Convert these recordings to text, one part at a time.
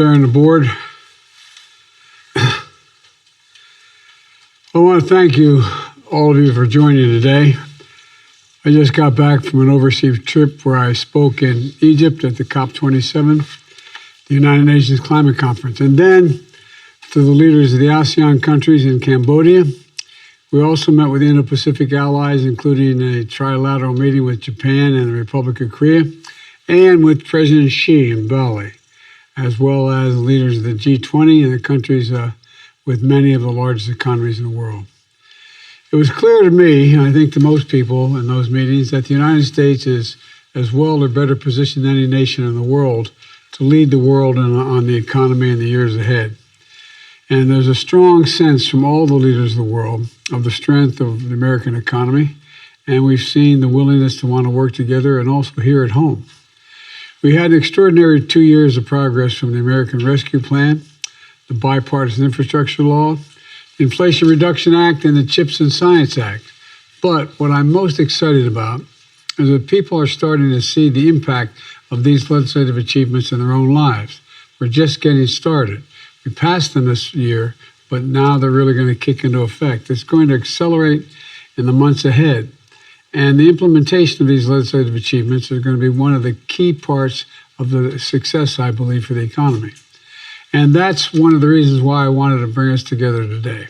there on the board. I want to thank you, all of you, for joining today. I just got back from an overseas trip where I spoke in Egypt at the COP27, the United Nations Climate Conference, and then to the leaders of the ASEAN countries in Cambodia. We also met with the Indo-Pacific allies, including a trilateral meeting with Japan and the Republic of Korea, and with President Xi in Bali, as well as leaders of the G20 and the countries with many of the largest economies in the world. It was clear to me, and I think to most people in those meetings, that the United States is as well or better positioned than any nation in the world to lead the world on the economy in the years ahead. And there's a strong sense from all the leaders of the world of the strength of the American economy, and we've seen the willingness to want to work together and also here at home. We had an extraordinary 2 years of progress from the American Rescue Plan, the Bipartisan Infrastructure Law, the Inflation Reduction Act, and the CHIPS and Science Act. But what I'm most excited about is that people are starting to see the impact of these legislative achievements in their own lives. We're just getting started. We passed them this year, but now they're really going to kick into effect. It's going to accelerate in the months ahead. And the implementation of these legislative achievements is going to be one of the key parts of the success, I believe, for the economy. And that's one of the reasons why I wanted to bring us together today.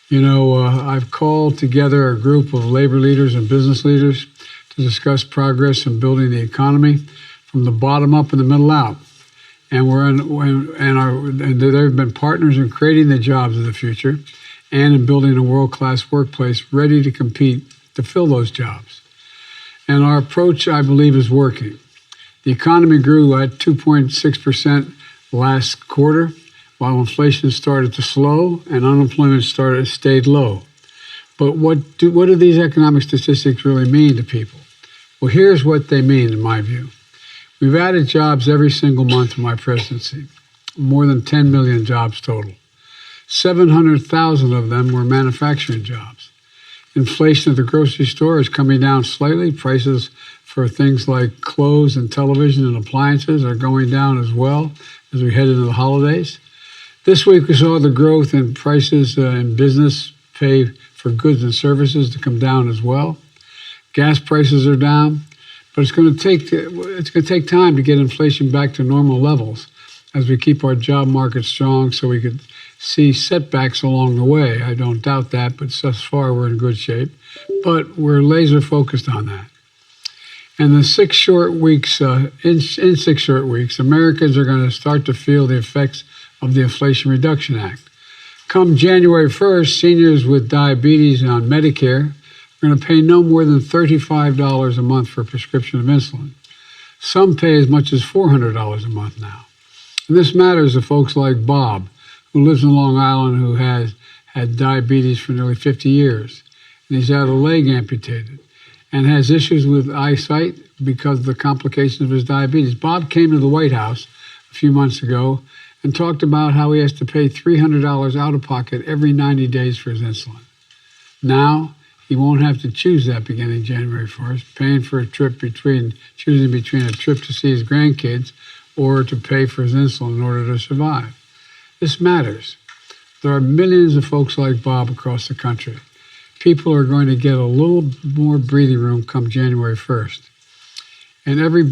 You know, I've called together a group of labor leaders and business leaders to discuss progress in building the economy from the bottom up and the middle out. And they've been partners in creating the jobs of the future and in building a world-class workplace ready to compete to fill those jobs. And our approach, I believe, is working. The economy grew at 2.6% last quarter, while inflation started to slow and unemployment stayed low. But what do these economic statistics really mean to people? Well, here's what they mean, in my view. We've added jobs every single month of my presidency, more than 10 million jobs total. 700,000 of them were manufacturing jobs. Inflation at the grocery store is coming down slightly. Prices for things like clothes and television and appliances are going down as well as we head into the holidays. This week we saw the growth in prices in business pay for goods and services to come down as well. Gas prices are down, but it's going to take time to get inflation back to normal levels as we keep our job market strong so we could see setbacks along the way. I don't doubt that, but thus far we're in good shape. But we're laser focused on that. And in 6 short weeks, Americans are going to start to feel the effects of the Inflation Reduction Act. Come January 1st, seniors with diabetes on Medicare are going to pay no more than $35 a month for a prescription of insulin. Some pay as much as $400 a month now. And this matters to folks like Bob, who lives in Long Island, who has had diabetes for nearly 50 years. And he's had a leg amputated and has issues with eyesight because of the complications of his diabetes. Bob came to the White House a few months ago and talked about how he has to pay $300 out of pocket every 90 days for his insulin. Now, he won't have to choose that beginning January 1st, paying for a trip choosing between a trip to see his grandkids or to pay for his insulin in order to survive. This matters. There are millions of folks like Bob across the country. People are going to get a little more breathing room come January 1st. And for every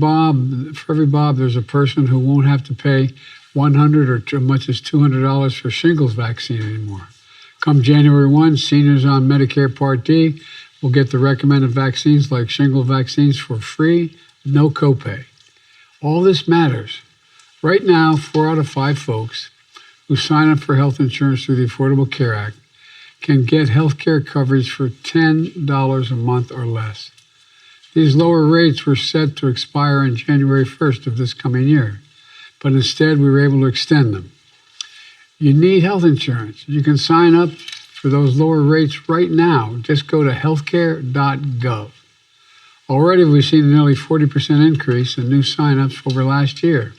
Bob, there's a person who won't have to pay $100 or as much as $200 for shingles vaccine anymore. Come January 1, seniors on Medicare Part D will get the recommended vaccines like shingle vaccines for free, no copay. All this matters. Right now, 4 out of 5 folks who sign up for health insurance through the Affordable Care Act can get health care coverage for $10 a month or less. These lower rates were set to expire on January 1st of this coming year, but instead we were able to extend them. You need health insurance. You can sign up for those lower rates right now. Just go to healthcare.gov. Already we've seen a nearly 40% increase in new signups over last year.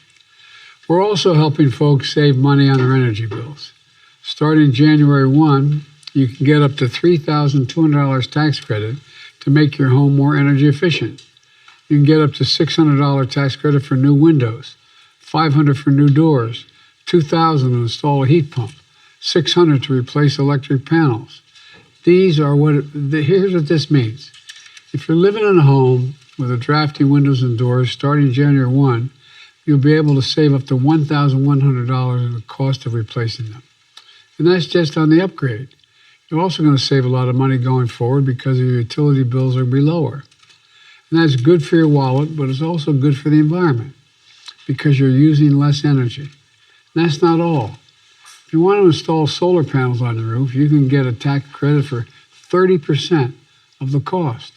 We're also helping folks save money on their energy bills. Starting January 1, you can get up to $3,200 tax credit to make your home more energy efficient. You can get up to $600 tax credit for new windows, $500 for new doors, $2,000 to install a heat pump, $600 to replace electric panels. Here's what this means. If you're living in a home with a drafty windows and doors starting January 1, you'll be able to save up to $1,100 in the cost of replacing them. And that's just on the upgrade. You're also going to save a lot of money going forward because your utility bills will be lower. And that's good for your wallet, but it's also good for the environment because you're using less energy. And that's not all. If you want to install solar panels on the roof, you can get a tax credit for 30% of the cost.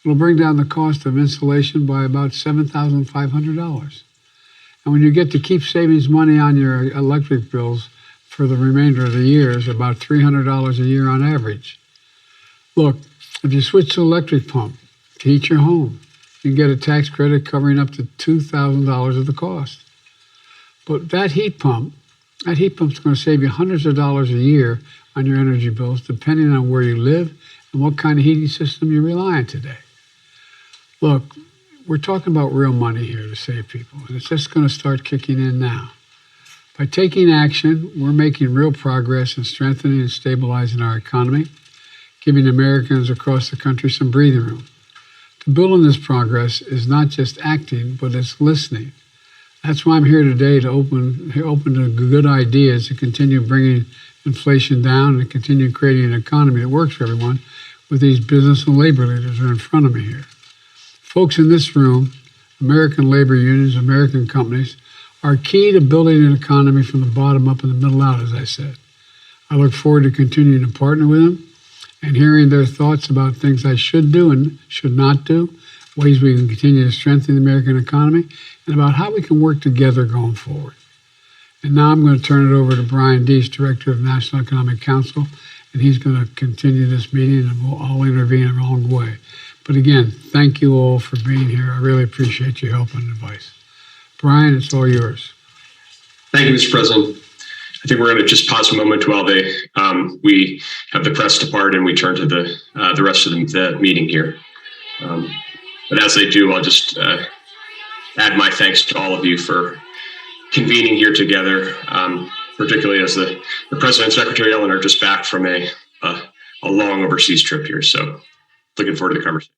It'll bring down the cost of installation by about $7,500. And when you get to keep savings money on your electric bills for the remainder of the year, it's about $300 a year on average. Look, if you switch to electric pump to heat your home, you can get a tax credit covering up to $2,000 of the cost. But that heat pump's going to save you hundreds of dollars a year on your energy bills, depending on where you live and what kind of heating system you rely on today. Look, we're talking about real money here to save people, and it's just going to start kicking in now. By taking action, we're making real progress in strengthening and stabilizing our economy, giving Americans across the country some breathing room. To build on this progress is not just acting, but it's listening. That's why I'm here today to open to good ideas to continue bringing inflation down and continue creating an economy that works for everyone with these business and labor leaders who are in front of me here. Folks in this room, American labor unions, American companies, are key to building an economy from the bottom up and the middle out, as I said. I look forward to continuing to partner with them and hearing their thoughts about things I should do and should not do, ways we can continue to strengthen the American economy, and about how we can work together going forward. And now I'm going to turn it over to Brian Deese, Director of National Economic Council, and he's going to continue this meeting, and I'll intervene along the way. But again, thank you all for being here. I really appreciate your help and advice. Brian, it's all yours. Thank you, Mr. President. I think we're going to just pause a moment while we have the press depart and we turn to the rest of the meeting here. But as they do, I'll just add my thanks to all of you for convening here together, particularly as the President and Secretary Ellen are just back from a long overseas trip here. So looking forward to the conversation.